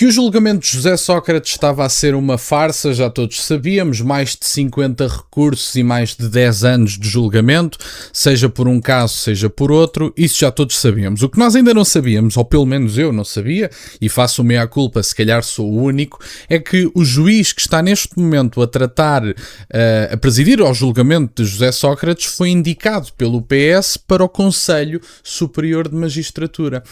Que o julgamento de José Sócrates estava a ser uma farsa, já todos sabíamos, mais de 50 recursos e mais de 10 anos de julgamento, seja por um caso, seja por outro, isso já todos sabíamos. O que nós ainda não sabíamos, ou pelo menos eu não sabia, e faço o meia-culpa, se calhar sou o único, é que o juiz que está neste momento a tratar, a presidir ao julgamento de José Sócrates, foi indicado pelo PS para o Conselho Superior de Magistratura.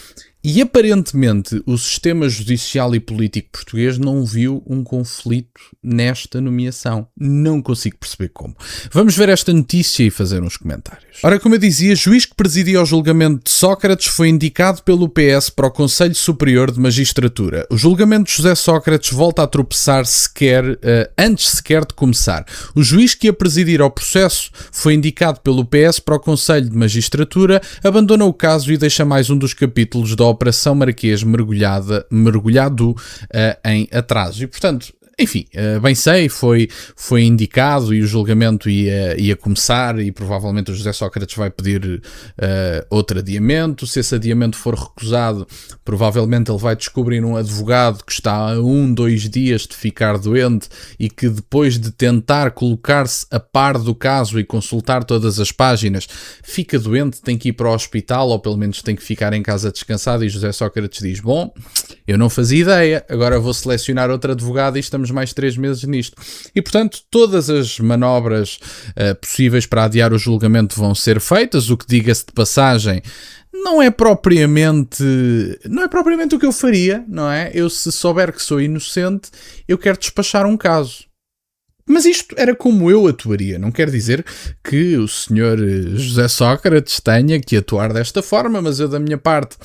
E aparentemente o sistema judicial e político português não viu um conflito nesta nomeação. Não consigo perceber como. Vamos ver esta notícia e fazer uns comentários. Ora, como eu dizia, juiz que presidia ao julgamento de Sócrates foi indicado pelo PS para o Conselho Superior de Magistratura. O julgamento de José Sócrates volta a tropeçar antes sequer de começar. O juiz que ia presidir ao processo foi indicado pelo PS para o Conselho de Magistratura, abandona o caso e deixa mais um dos capítulos da Operação Marquês mergulhado em atraso. E, portanto, enfim, bem sei, foi indicado e o julgamento ia começar e provavelmente o José Sócrates vai pedir outro adiamento. Se esse adiamento for recusado, provavelmente ele vai descobrir um advogado que está a 2 dias de ficar doente e que depois de tentar colocar-se a par do caso e consultar todas as páginas, fica doente, tem que ir para o hospital ou pelo menos tem que ficar em casa descansado e José Sócrates diz, bom, eu não fazia ideia, agora vou selecionar outro advogado e estamos mais 3 meses nisto. E, portanto, todas as manobras possíveis para adiar o julgamento vão ser feitas, o que, diga-se de passagem, não é propriamente o que eu faria, não é? Eu, se souber que sou inocente, eu quero despachar um caso. Mas isto era como eu atuaria, não quer dizer que o senhor José Sócrates tenha que atuar desta forma, mas eu da minha parte,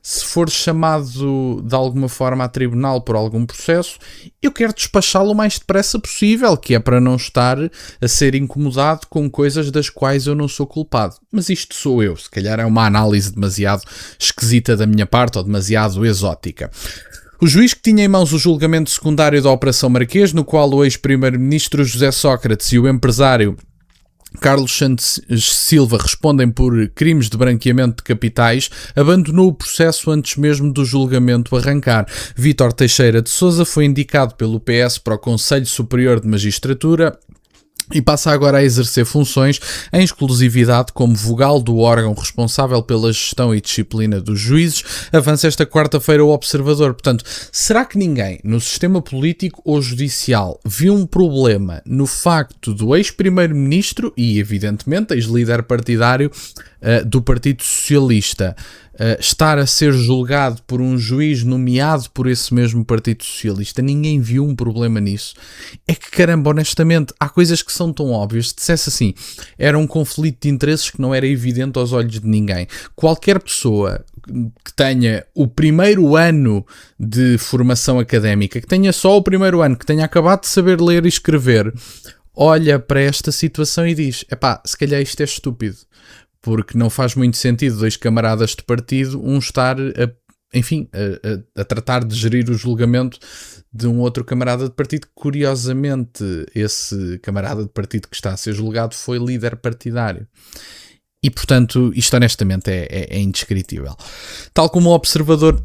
se for chamado de alguma forma a tribunal por algum processo, eu quero despachá-lo o mais depressa possível, que é para não estar a ser incomodado com coisas das quais eu não sou culpado. Mas isto sou eu, se calhar é uma análise demasiado esquisita da minha parte ou demasiado exótica. O juiz que tinha em mãos o julgamento secundário da Operação Marquês, no qual o ex-primeiro-ministro José Sócrates e o empresário Carlos Santos Silva respondem por crimes de branqueamento de capitais, abandonou o processo antes mesmo do julgamento arrancar. Vítor Teixeira de Sousa foi indicado pelo PS para o Conselho Superior de Magistratura e passa agora a exercer funções em exclusividade como vogal do órgão responsável pela gestão e disciplina dos juízes. Avança esta quarta-feira o Observador. Portanto, será que ninguém no sistema político ou judicial viu um problema no facto do ex-primeiro-ministro e, evidentemente, ex-líder partidário do Partido Socialista estar a ser julgado por um juiz nomeado por esse mesmo Partido Socialista? Ninguém viu um problema nisso. É que, caramba, honestamente, há coisas que são tão óbvias. Se dissesse assim, era um conflito de interesses que não era evidente aos olhos de ninguém. Qualquer pessoa que tenha o primeiro ano de formação académica, que tenha só o primeiro ano, que tenha acabado de saber ler e escrever, olha para esta situação e diz, epá, se calhar isto é estúpido. Porque não faz muito sentido 2 camaradas de partido, um estar a tratar de gerir o julgamento de um outro camarada de partido. Curiosamente, esse camarada de partido que está a ser julgado foi líder partidário. E, portanto, isto honestamente é indescritível. Tal como o Observador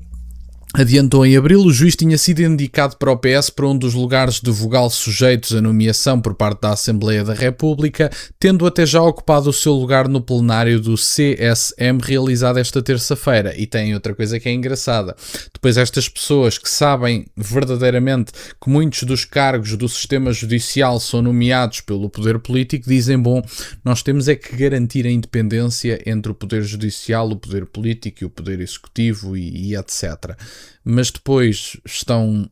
adiantou em abril, o juiz tinha sido indicado para o PS para um dos lugares de vogal sujeitos à nomeação por parte da Assembleia da República, tendo até já ocupado o seu lugar no plenário do CSM realizado esta terça-feira. E tem outra coisa que é engraçada. Depois estas pessoas que sabem verdadeiramente que muitos dos cargos do sistema judicial são nomeados pelo poder político, dizem, bom, nós temos é que garantir a independência entre o poder judicial, o poder político e o poder executivo e etc. Mas depois estão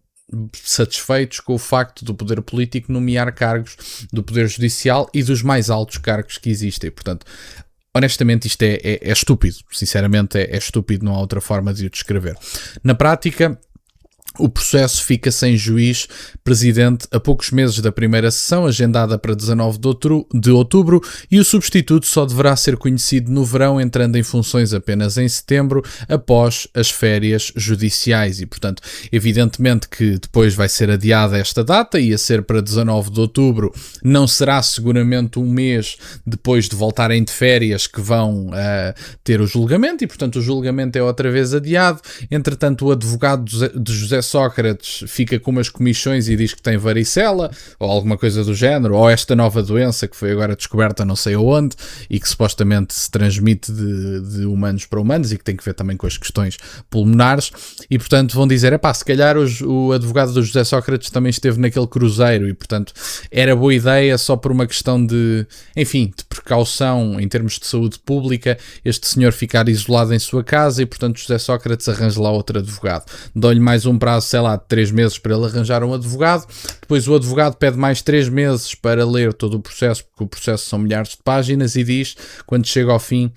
satisfeitos com o facto do poder político nomear cargos do poder judicial e dos mais altos cargos que existem. Portanto, honestamente isto é estúpido. Sinceramente é estúpido, não há outra forma de o descrever. Na prática, o processo fica sem juiz presidente a poucos meses da primeira sessão, agendada para 19 de outubro, e o substituto só deverá ser conhecido no verão, entrando em funções apenas em setembro, após as férias judiciais. E, portanto, evidentemente que depois vai ser adiada esta data, ia ser para 19 de outubro, não será seguramente um mês depois de voltarem de férias que vão ter o julgamento, e, portanto, o julgamento é outra vez adiado. Entretanto, o advogado de José José Sócrates fica com umas comissões e diz que tem varicela, ou alguma coisa do género, ou esta nova doença que foi agora descoberta não sei aonde, e que supostamente se transmite de humanos para humanos, e que tem que ver também com as questões pulmonares, e portanto vão dizer, se calhar o advogado do José Sócrates também esteve naquele cruzeiro, e portanto era boa ideia só por uma questão de precaução em termos de saúde pública, este senhor ficar isolado em sua casa, e portanto José Sócrates arranja lá outro advogado. Dou-lhe mais um prazo, sei lá, de 3 meses para ele arranjar um advogado, depois o advogado pede mais 3 meses para ler todo o processo, porque o processo são milhares de páginas, e diz, quando chega ao fim,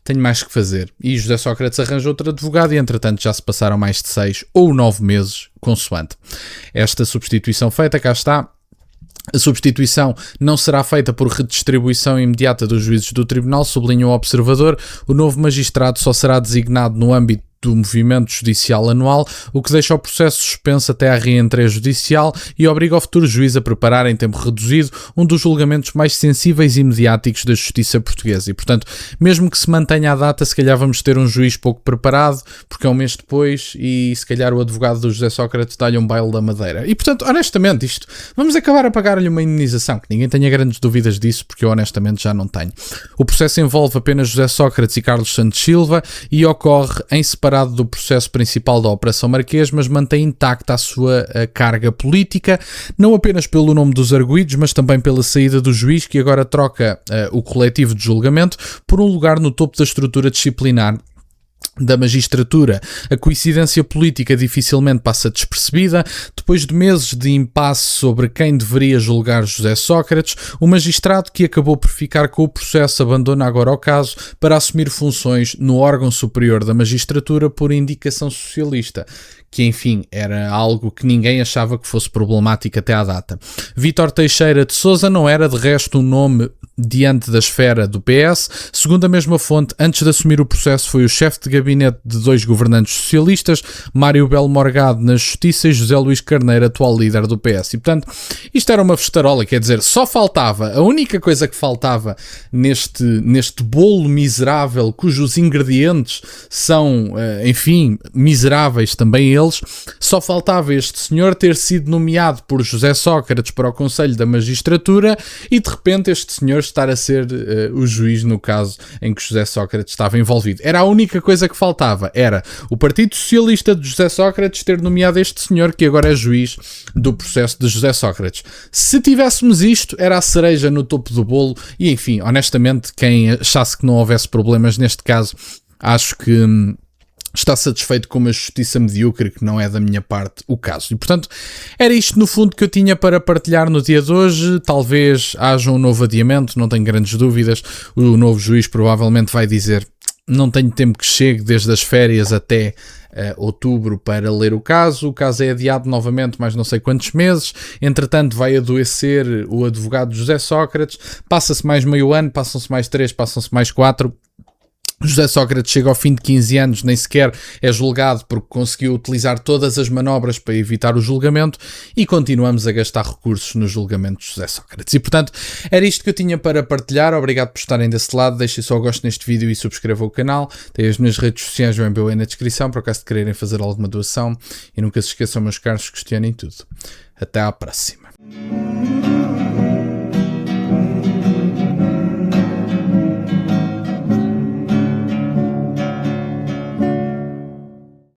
tenho mais que fazer. E José Sócrates arranja outro advogado, e entretanto já se passaram mais de 6 ou 9 meses, consoante. Esta substituição feita, cá está. A substituição não será feita por redistribuição imediata dos juízes do tribunal, sublinha o observador. O novo magistrado só será designado no âmbito do movimento judicial anual, o que deixa o processo suspenso até à reentreia judicial e obriga o futuro juiz a preparar em tempo reduzido um dos julgamentos mais sensíveis e mediáticos da justiça portuguesa. E, portanto, mesmo que se mantenha a data, se calhar vamos ter um juiz pouco preparado, porque é um mês depois, e se calhar o advogado do José Sócrates dá-lhe um baile da madeira. E, portanto, honestamente, vamos acabar a pagar-lhe uma indenização, que ninguém tenha grandes dúvidas disso, porque eu honestamente já não tenho. O processo envolve apenas José Sócrates e Carlos Santos Silva e ocorre em separado do processo principal da Operação Marquês, mas mantém intacta a sua carga política, não apenas pelo nome dos arguidos, mas também pela saída do juiz, que agora troca o coletivo de julgamento por um lugar no topo da estrutura disciplinar da magistratura. A coincidência política dificilmente passa despercebida. Depois de meses de impasse sobre quem deveria julgar José Sócrates, o magistrado que acabou por ficar com o processo abandona agora o caso para assumir funções no órgão superior da magistratura por indicação socialista, que enfim era algo que ninguém achava que fosse problemático até à data. Vítor Teixeira de Sousa não era de resto um nome diante da esfera do PS. Segundo a mesma fonte, antes de assumir o processo foi o chefe de gabinete de 2 governantes socialistas, Mário Belo Morgado na Justiça e José Luís Carneiro, atual líder do PS. E portanto, isto era uma festarola, quer dizer, só faltava, a única coisa que faltava neste bolo miserável, cujos ingredientes são, miseráveis também eles, só faltava este senhor ter sido nomeado por José Sócrates para o Conselho da Magistratura e de repente este senhor estar a ser o juiz no caso em que José Sócrates estava envolvido. Era a única coisa que faltava, era o Partido Socialista de José Sócrates ter nomeado este senhor que agora é juiz do processo de José Sócrates. Se tivéssemos isto, era a cereja no topo do bolo e enfim, honestamente, quem achasse que não houvesse problemas neste caso, acho que está satisfeito com uma justiça medíocre, que não é da minha parte o caso. E, portanto, era isto no fundo que eu tinha para partilhar no dia de hoje. Talvez haja um novo adiamento, não tenho grandes dúvidas. O novo juiz provavelmente vai dizer: não tenho tempo que chegue desde as férias até outubro para ler o caso é adiado novamente mais não sei quantos meses, entretanto vai adoecer o advogado José Sócrates, passa-se mais meio ano, passam-se mais 3, passam-se mais 4, José Sócrates chega ao fim de 15 anos, nem sequer é julgado porque conseguiu utilizar todas as manobras para evitar o julgamento e continuamos a gastar recursos no julgamento de José Sócrates. E portanto, era isto que eu tinha para partilhar. Obrigado por estarem desse lado. Deixem só o gosto neste vídeo e subscrevam o canal. Tem as minhas redes sociais, o MBA na descrição, para o caso de quererem fazer alguma doação. E nunca se esqueçam, meus caros, questionem tudo. Até à próxima.